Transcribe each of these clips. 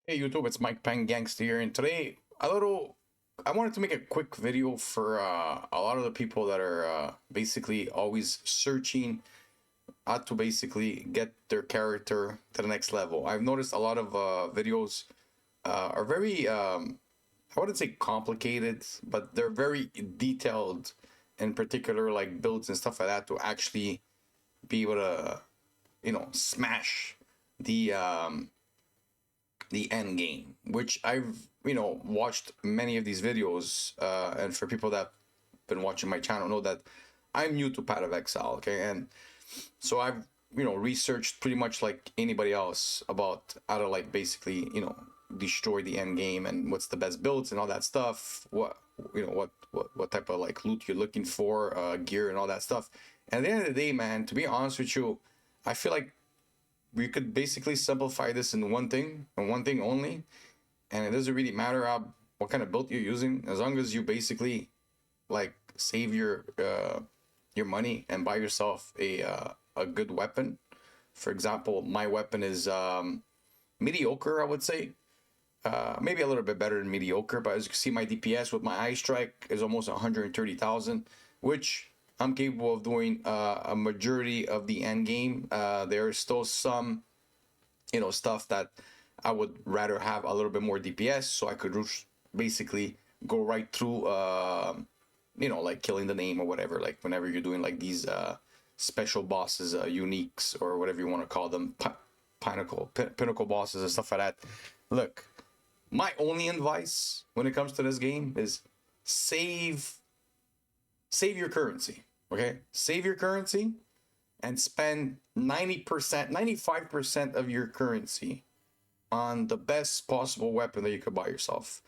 Hey YouTube, it's Mike Peng Gangster here, and today I wanted to make a quick video for a lot of the people that are basically always searching how to basically get their character to the next level. I've noticed a lot of videos are very I wouldn't say complicated, but they're very detailed, in particular like builds and stuff like that to actually be able to smash the end game, which I've watched many of these videos, and for people that been watching my channel know that I'm new to Path of Exile, okay, and so I've researched pretty much like anybody else about how to like basically destroy the end game and what's the best builds and all that stuff. What type of like loot you're looking for, gear and all that stuff. And at the end of the day, man, to be honest with you, I feel like we could basically simplify this in one thing and one thing only, and it doesn't really matter what kind of build you're using, as long as you basically like save your money and buy yourself a good weapon. For example, my weapon is mediocre, I would say. Maybe a little bit better than mediocre, but as you can see, my DPS with my eye strike is almost 130,000, which I'm capable of doing a majority of the end game. There is still some, stuff that I would rather have a little bit more DPS, so I could basically go right through, like killing the name or whatever. Like whenever you're doing like these special bosses, uniques or whatever you want to call them, pinnacle bosses and stuff like that. Look, my only advice when it comes to this game is save save your currency. Okay, save your currency and spend 90%, 95% of your currency on the best possible weapon that you could buy yourself.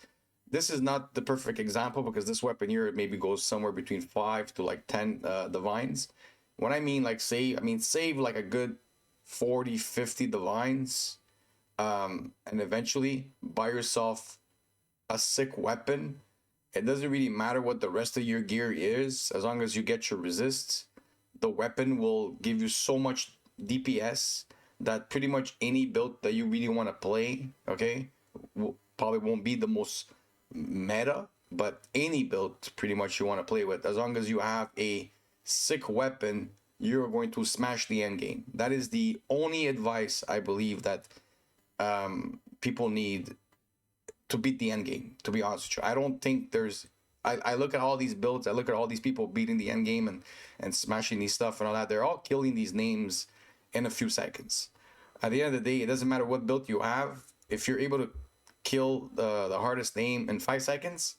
This is not the perfect example because this weapon here maybe goes somewhere between 5 to like 10 divines. When I mean like save, I mean save like a good 40, 50 divines, and eventually buy yourself a sick weapon. It doesn't really matter what the rest of your gear is, as long as you get your resist. The weapon will give you so much DPS that pretty much any build that you really want to play, okay, probably won't be the most meta, but any build pretty much you want to play with, as long as you have a sick weapon, you're going to smash the end game. That is the only advice I believe that people need to beat the end game. To be honest with you, I don't think there's. I look at all these builds. I look at all these people beating the end game and smashing these stuff and all that. They're all killing these names in a few seconds. At the end of the day, it doesn't matter what build you have. If you're able to kill the hardest name in 5 seconds,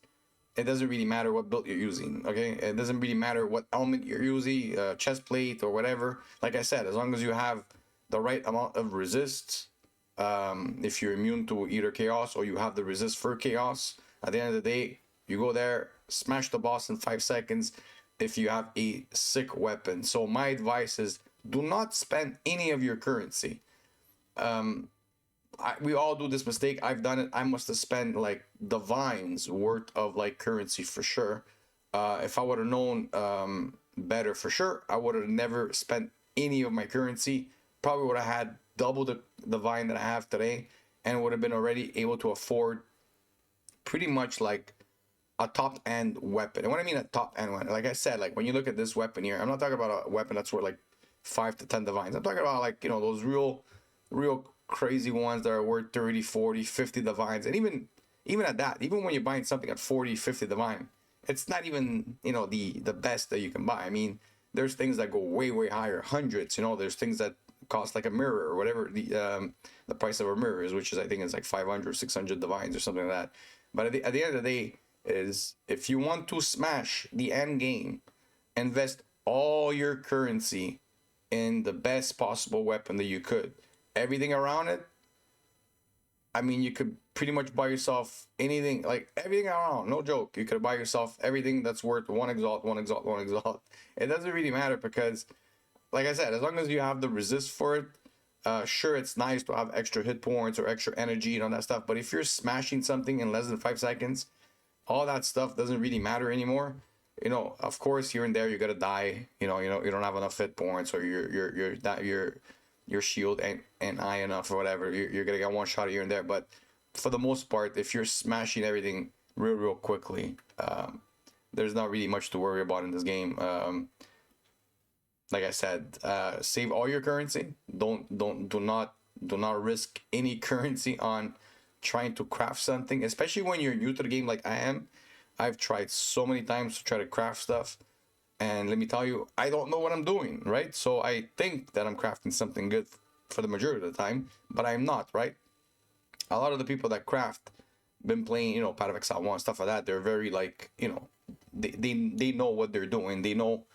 it doesn't really matter what build you're using. Okay, it doesn't really matter what element you're using, chest plate or whatever. Like I said, as long as you have the right amount of resist, if you're immune to either chaos or you have the resist for chaos, at the end of the day, you go there, smash the boss in 5 seconds if you have a sick weapon. So my advice is do not spend any of your currency. We all do this mistake. I've done it. I must have spent like divines worth of like currency for sure. If I would have known better for sure, I would have never spent any of my currency. Probably would have had double the divine that I have today, and would have been already able to afford pretty much like a top end weapon. And what I mean a top end one, like I said, like when you look at this weapon here, I'm not talking about a weapon that's worth like 5 to 10 divines. I'm talking about like those real crazy ones that are worth 30, 40, 50 divines. And even at that, even when you're buying something at 40, 50 divine, it's not even the best that you can buy. I mean, there's things that go way higher, hundreds. There's things that cost like a mirror or whatever the price of a mirror is, which is I think it's like 500, 600 divines or something like that. But at the end of the day, is if you want to smash the end game, invest all your currency in the best possible weapon that you could. Everything around it, I mean, you could pretty much buy yourself anything, like everything around. No joke. You could buy yourself everything that's worth one exalt, one exalt, one exalt. It doesn't really matter because, like I said, as long as you have the resist for it, sure, it's nice to have extra hit points or extra energy and all that stuff. But if you're smashing something in less than 5 seconds, all that stuff doesn't really matter anymore. Of course, here and there you're gonna die. You don't have enough hit points, or your shield ain't high enough or whatever. You're gonna get one shot here and there, but for the most part, if you're smashing everything real quickly, there's not really much to worry about in this game. Like I said, save all your currency. Do not risk any currency on trying to craft something, especially when you're new to the game like I am. I've tried so many times to try to craft stuff, and let me tell you, I don't know what I'm doing, right? So I think that I'm crafting something good for the majority of the time, but I'm not, right? A lot of the people that craft been playing, Path of Exile 1, stuff like that, they're very like, they know what they're doing. They know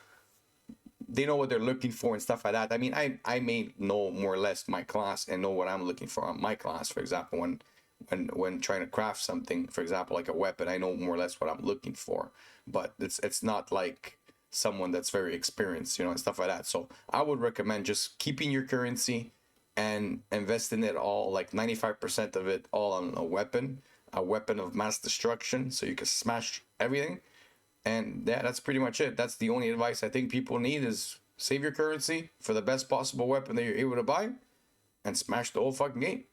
what they're looking for and stuff like that. I mean, I may know more or less my class and know what I'm looking for on my class. For example, when trying to craft something, for example, like a weapon, I know more or less what I'm looking for. But it's not like someone that's very experienced, and stuff like that. So I would recommend just keeping your currency and investing it all, like 95% of it, all on a weapon of mass destruction, so you can smash everything. And yeah, that's pretty much it. That's the only advice I think people need is save your currency for the best possible weapon that you're able to buy, and smash the whole fucking game.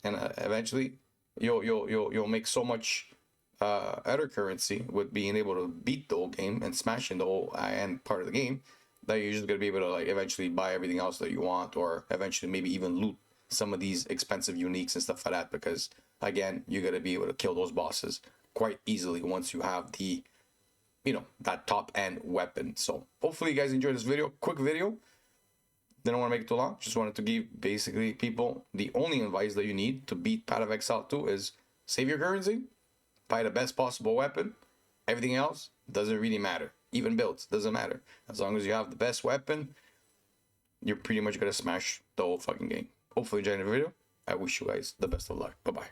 And eventually, you'll make so much other currency with being able to beat the whole game and smashing the whole end part of the game, that you're just gonna be able to like eventually buy everything else that you want, or eventually maybe even loot some of these expensive uniques and stuff like that. Because again, you're gonna be able to kill those bosses quite easily once you have the that top end weapon. So hopefully you guys enjoyed this video. Quick video, didn't want to make it too long. Just wanted to give basically people the only advice that you need to beat Path of Exile 2 is save your currency, buy the best possible weapon. Everything else doesn't really matter. Even builds doesn't matter. As long as you have the best weapon, you're pretty much gonna smash the whole fucking game. Hopefully you enjoyed the video. I wish you guys the best of luck. Bye bye.